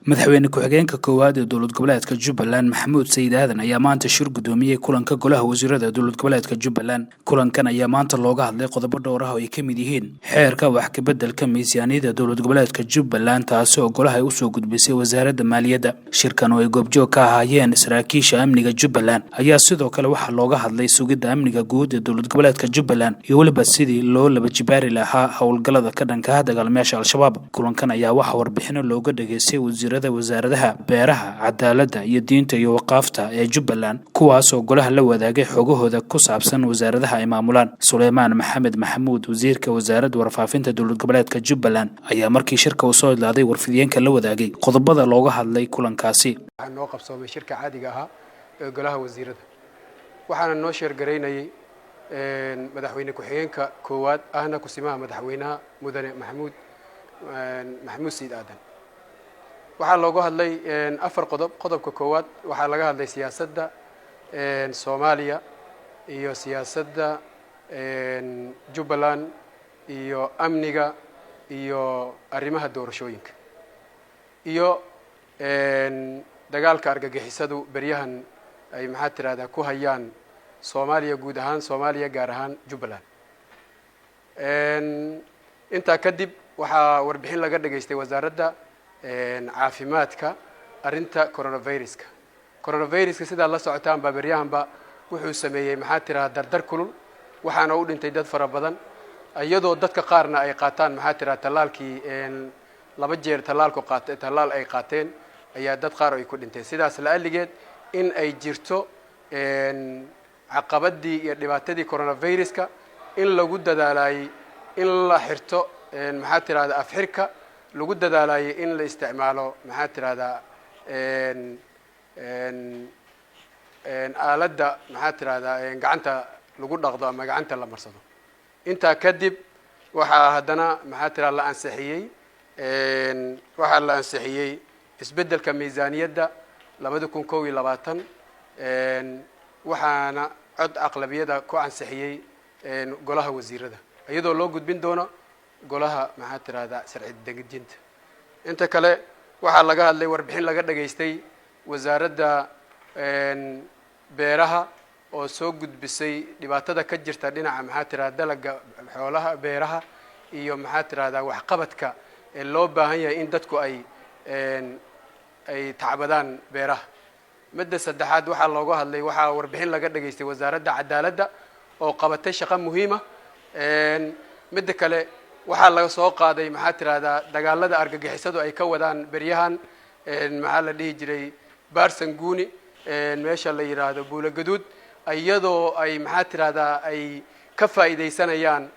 madaxweyne ku-xigeenka koowaad ee dowlad goboleedka Jubbaland Maxamuud Sayid Aadan ayaa maanta shir gudoomiyay kulanka golaha wasiirada dowlad goboleedka Jubbaland. Kulankan ayaa maanta looga hadlay qodobo dhowr ah oo ay ka mid yihiin xeerka wax ka beddelka miisaaniyadda dowlad goboleedka Jubbaland taasi oo golaha ay u soo gudbisay wasaaradda maaliyadda. Shirkan oo ay goobjoog ka ahaayeen saraakiisha amniga Jubbaland ayaa sidoo kale waxaa looga hadlay sugidda amniga guud ee dowlad goboleedka Jubbaland iyo waliba sidii loo laba jibaari lahaa howlgallada ka dhanka ah dagaalamayaasha Al-Shabaab. Kulankan ayaa waxaa warbixino looga dhageystay wasaaradaha beeraha, cadaaladda iyo diinta iyo waqaafta ee Jubbaland kuwaas oo golaha la wadaagay xogahooda ku saabsan wasaaradaha ay maamulaan. Suleymaan Maxamed Maxamuud wasiirka wasaaradda warfaafinta dowlad goboleedka Jubbaland ayaa markii shirka uu soo idlaaday warfidiyeenka la wadaagay qodobada looga hadlay kulankaasi. waxaan noo qabsoomay shirka caadiga ah ee golaha wasiirada waxaana noo sheergareynayay madaxweyne ku-xigeenka koowaad ahna kusimaha madaxweynaha mudane Maxamuud Sayid Aadan. waxaa looga hadlay afar qodobka koowaad waxaa laga hadlay siyaasadda Soomaaliya iyo siyaasadda Jubbaland iyo amniga iyo arrimaha doorashooyinka iyo dagaalka argagixisadu beryahan ay ku hayaan Soomaaliya guud ahaan Soomaaliya gaar ahaan Jubbaland. intaa kadib waxaa warbixin laga dhageystay wasaaradda caafimaadka arinta coronaviruska sidaa la socotaan ba beryahanba wuxuu sameeyay dardar kulul waxaana u dhintay dad fara badan iyadoo dadka qaarna ay qaataan talaalkii laba jeer talaal ay qaateen ayaa dad qaar ay ku dhinteen. sidaas la aligeed in ay jirto caqabadii iyo dhibaatadii coronaviruska in lagu dadaalayay in la xirto afxirka lagu dadaalayay in la isticmaalo aaladda gacanta lagu dhaqdo ama gacanta la marsado. intaa kadib waxaa haddana la ansixiyey isbeddelka miisaaniyadda 2021 waxaana cod aqlabiyada ku ansixiyey golaha wasiirada iyadoo loo gudbin doono golaha sharci dejinta. inta kale waxaa laga hadlay warbixin laga dhageystay wasaaradda beeraha oo soo gudbisay dhibaatada ka jirta dhinaca dalaga xoolaha beeraha iyo waxqabadka ee loo baahan yahay in dadku ay tacbadaan beeraha. midda saddexaad waxaa looga hadlay waxaa warbixin laga dhageystay wasaaradda cadaaladda oo qabatay shaqo muhiim ah. midda kale waxaa laga soo qaaday dagaalada argagixisadu ay ka wadaan beryahan la dhihi jiray Baarsanguuni meesha la yiraahdo Buula Gaduud iyadoo ay ay ka faa'iideysanayaan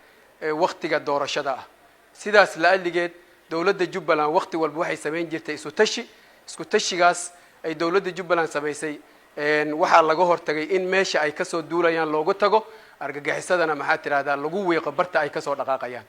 waqtiga doorashada ah. sidaas la aligeed dowladda Jubbaland waqti walba waxay sameyn jirtay isku tashigaas ay dowladda Jubbaland sameysay waxaa laga hortagay in meesha ay ka soo duulayaan loogu tago argagixisadana lagu weeqo barta ay ka soo dhaqaaqayaan.